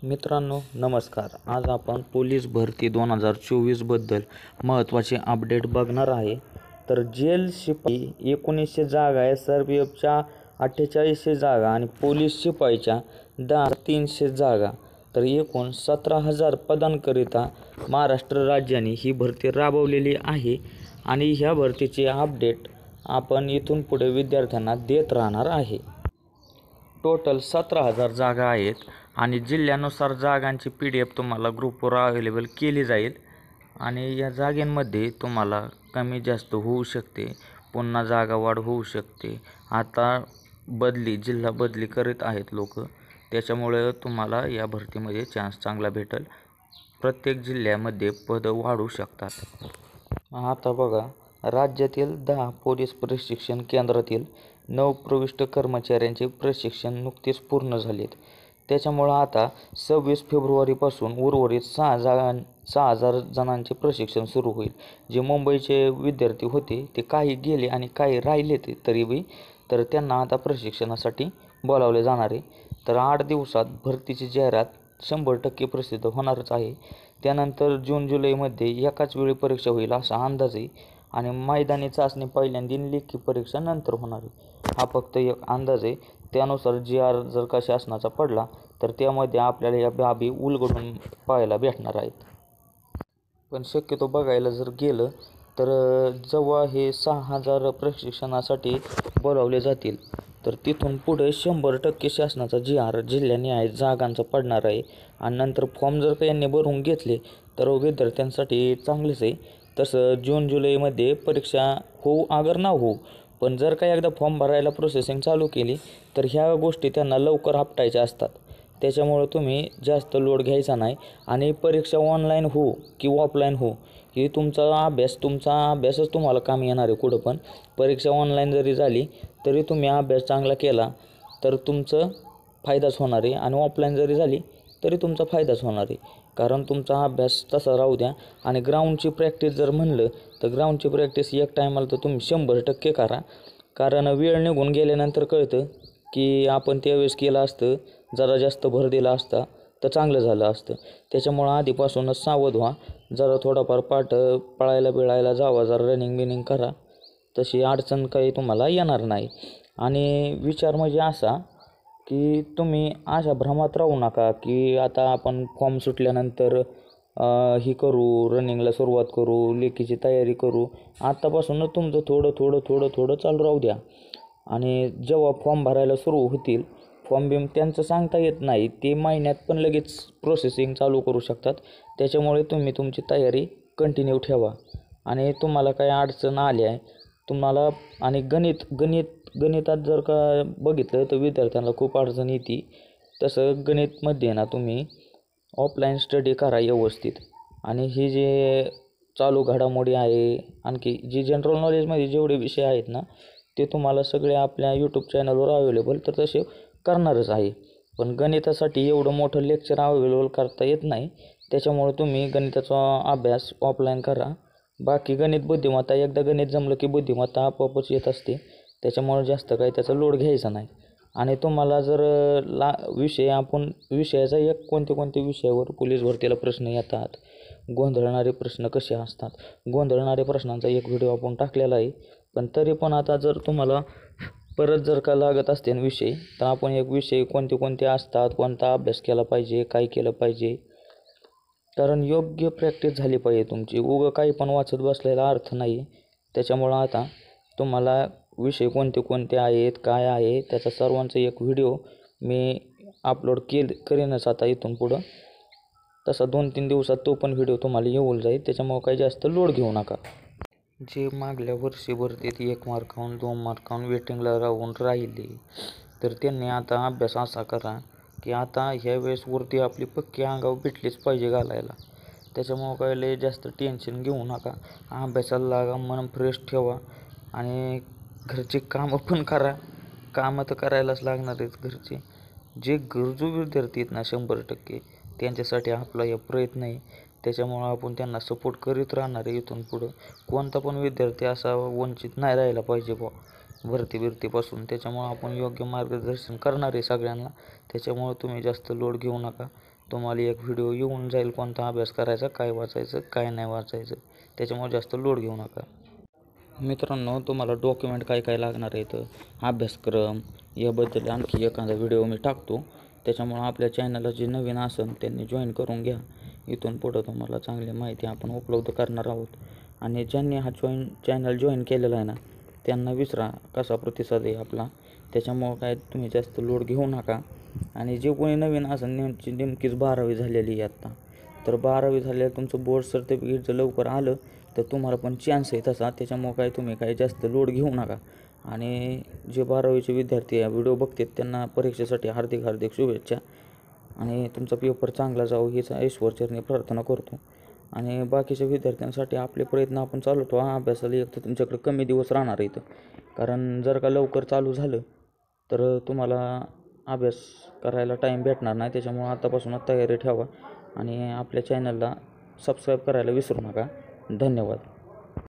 मित्रांनो नमस्कार. आज आपण पोलीस भरती 2024 बद्दल महत्त्वाचे अपडेट बघणार आहे. तर जेल शिपाई 1900 जागा आहे, SRPFच्या 4800 जागा आणि पोलीस शिपाईच्या 10300 जागा. तर एकूण 17,000 पदांकरिता महाराष्ट्र राज्याने ही भरती राबवलेली आहे आणि ह्या भरतीचे अपडेट आपण इथून पुढे विद्यार्थ्यांना देत राहणार आहे. टोटल 17,000 जागा आहेत आणि जिल्ह्यानुसार जागांची PDF तुम्हाला ग्रुपवर अवेलेबल केली जाईल आणि या जागांमध्ये तुम्हाला कमी जास्त होऊ शकते, पुन्हा जागा वाढ होऊ शकते. आता जिल्हा बदली करीत आहेत लोक, त्याच्यामुळे तुम्हाला या भरतीमध्ये चान्स चांगला भेटेल. प्रत्येक जिल्ह्यामध्ये पदं वाढू शकतात. आता बघा, राज्यातील 10 पोलीस प्रशिक्षण केंद्रातील नवप्रविष्ट कर्मचाऱ्यांचे प्रशिक्षण नुकतेच पूर्ण झालेत. त्याच्यामुळं आता 26 फेब्रुवारीपासून उर्वरित 6,000 जणांचे प्रशिक्षण सुरू होईल. जे मुंबईचे विद्यार्थी होते ते काही गेले आणि काही राहिले तर त्यांना आता प्रशिक्षणासाठी बोलावले जाणार आहे. तर 8 दिवसात भरतीची जाहिरात 100% प्रसिद्ध होणारच आहे. त्यानंतर जून-जुलैमध्ये एकाच वेळी परीक्षा होईल असा अंदाज आहे आणि मैदानी चाचणी पहिल्यांदा, लेखी परीक्षा नंतर होणार आहे. हा फक्त एक अंदाज आहे. त्यानुसार GR जर का शासनाचा पडला तर त्यामध्ये आपल्याला या बाबी उलगडून पाहायला भेटणार आहेत. पण शक्यतो बघायला जर गेलं तर जेव्हा हे 6,000 प्रशिक्षणासाठी बोलावले जातील तर तिथून पुढे 100% शासनाचा GR जिल्ह्याने आहे जागांचा पडणार आहे आणि नंतर फॉर्म जर का यांनी भरून घेतले तर विद्यार्थ्यांसाठी चांगलेच आहे. तसं जून-जुलैमध्ये परीक्षा होऊ अगर ना होऊ, पण जर का एकदा फॉर्म भरायला प्रोसेसिंग चालू केली तर ह्या गोष्टी त्यांना लवकर आपटायच्या असतात. त्याच्यामुळं तुम्ही जास्त लोड घ्यायचा नाही आणि परीक्षा ऑनलाईन हो किंवा ऑफलाईन हो, ही तुमचा अभ्यासच तुम्हाला कामी येणार आहे. कुठं पण परीक्षा ऑनलाईन जरी झाली तरी तुम्ही अभ्यास चांगला केला तर तुमचं फायदाच होणार आहे आणि ऑफलाईन जरी झाली तरी तुमचा फायदाच होणार आहे. कारण तुमचा अभ्यास तसा राहू द्या आणि ग्राउंडची प्रॅक्टिस जर म्हणलं तर ग्राउंडची प्रॅक्टिस एक टायमाला तर तुम्ही 100% करा. कारण वेळ निघून गेल्यानंतर कळतं की आपण त्यावेळेस केलं असतं, जरा जास्त भर दिला असता तर चांगलं झालं असतं. त्याच्यामुळं आधीपासूनच सावध व्हा. जरा थोडाफार पळायला जावा, जरा रनिंग करा. तशी अडचण काही तुम्हाला येणार नाही. आणि विचार म्हणजे असा की तुम्ही अशा भ्रमात राहू नका की आता आपण फॉर्म सुटल्यानंतर ही करू, रनिंगला सुरुवात करू, लेखीची तयारी करू. आत्तापासूनच तुमचं थोडं चालू राहू द्या आणि जेव्हा फॉर्म भरायला सुरू होतील, फॉर्म त्यांचं सांगता येत नाही, ते महिन्यात पण लगेच प्रोसेसिंग चालू करू शकतात. त्याच्यामुळे तुम्ही तुमची तयारी कंटिन्यू ठेवा आणि तुम्हाला काही अडचण आली आहे तुम्हाला आणि गणितात जर का बघितलं तर विद्यार्थ्यांना खूप अडचण येते. तसं गणितमध्ये ना तुम्ही ऑफलाईन स्टडी करा व्यवस्थित आणि हे जे चालू घडामोडी आहे, आणखी जे जनरल नॉलेजमध्ये जेवढे विषय आहेत ना ते तुम्हाला सगळे आपल्या यूट्यूब चॅनलवर अवेलेबल तर तसे करणारच आहे. पण गणितासाठी एवढं मोठं लेक्चर अवेलेबल करता येत नाही. त्याच्यामुळे तुम्ही गणिताचा अभ्यास ऑफलाईन करा. बाकी गणित बुद्धिमत्ता, एकदा गणित जमलं की बुद्धिमत्ता आपोआपच येत असते. त्याच्यामुळे जास्त काही त्याचा लोड घ्यायचा नाही. आणि तुम्हाला जर विषयाचा एक कोणते विषयावर पोलीस भरतीला प्रश्न येतात, गोंधळणारे प्रश्न कसे असतात, गोंधळणाऱ्या प्रश्नांचा एक व्हिडिओ आपण टाकलेला आहे. पण तरी पण आता जर तुम्हाला परत जर का लागत असते विषय तर आपण एक विषय कोणते असतात, कोणता अभ्यास केला पाहिजे, काय केलं पाहिजे, कारण योग्य प्रॅक्टिस झाली पाहिजे तुमची. काही पण वाचत बसलेला अर्थ नाही. त्याच्यामुळं आता तुम्हाला विषय कोणते आहेत, काय आहे, त्याचा सर्वांचा एक व्हिडिओ मी अपलोड करीनच आता इथून पुढं. तसा 2-3 दिवसात तो पण व्हिडिओ तुम्हाला येऊन जाईल. त्याच्यामुळं काही जास्त लोड घेऊ नका. जे मागल्या वर्षी भरतीत 1 मार्काहून 2 मार्काहून वेटिंगला राहिले तर त्यांनी आता अभ्यास असा करा की आता ह्या वेळेस वरती आपली पक्की अंगावर भेटलीच पाहिजे घालायला. त्याच्यामुळं काही लय जास्त टेन्शन घेऊ नका. अभ्यासाला लागा, मन फ्रेश ठेवा आणि घरची कामं पण करा. कामं तर करायलाच लागणार आहेत घरची. जे गरजू विद्यार्थी आहेत ना 100% त्यांच्यासाठी आपला हे प्रयत्न आहे. त्याच्यामुळं आपण त्यांना सपोर्ट करीत राहणार आहे इथून पुढं. कोणता पण विद्यार्थी असा वंचित नाही राहायला पाहिजे भरतीपासून. त्याच्यामुळं आपण योग्य मार्गदर्शन करणार आहे सगळ्यांना. त्याच्यामुळं तुम्ही जास्त लोड घेऊ नका. तुम्हाला एक व्हिडिओ येऊन जाईल कोणता अभ्यास करायचा, काय वाचायचं, काय नाही वाचायचं. त्याच्यामुळे जास्त लोड घेऊ नका. मित्रांनो, तुम्हाला डॉक्युमेंट काय काय लागणार आहेत, अभ्यासक्रम याबद्दल आणखी एखादा व्हिडिओ मी टाकतो. त्याच्यामुळं आपल्या चॅनलला जे नवीन असेल त्यांनी जॉईन करून घ्या. इथून पुढं तुम्हाला चांगली माहिती आपण उपलब्ध करणार आहोत. आणि ज्यांनी हा चॅनल जॉईन केलेला आहे ना, त्यांना विचारा कसा प्रतिसाद आहे आपला. त्याच्यामुळं काय तुम्ही जास्त लोड घेऊ नका. आणि जे कोणी नवीन असेल, नेमकीच 12वी झालेली आहे आत्ता, तर 12वी झाल्यावर तुमचं बोर्ड सर्टिफिकेट जर लवकर आलं तर तुम्हाला पण चान्स आहे तसा. त्याच्यामुळं काय तुम्ही काय जास्त लोड घेऊ नका. आणि जे 12वीचे विद्यार्थी या व्हिडिओ बघतात त्यांना परीक्षेसाठी हार्दिक हार्दिक शुभेच्छा. आणि तुमचा पेपर चांगला जावं हीच ईश्वरचरणी प्रार्थना करतो. आणि बाकीच्या विद्यार्थ्यांसाठी आपले प्रयत्न आपण चालू ठेवा. अभ्यासाला एक तर तुमच्याकडे कमी दिवस राहणार आहेत, कारण जर का लवकर चालू झालं तर तुम्हाला अभ्यास करायला टाईम भेटणार नाही. त्याच्यामुळं आतापासूनच तयारी ठेवा आणि आपल्या चॅनलला सबस्क्राईब करायला विसरू नका. धन्यवाद.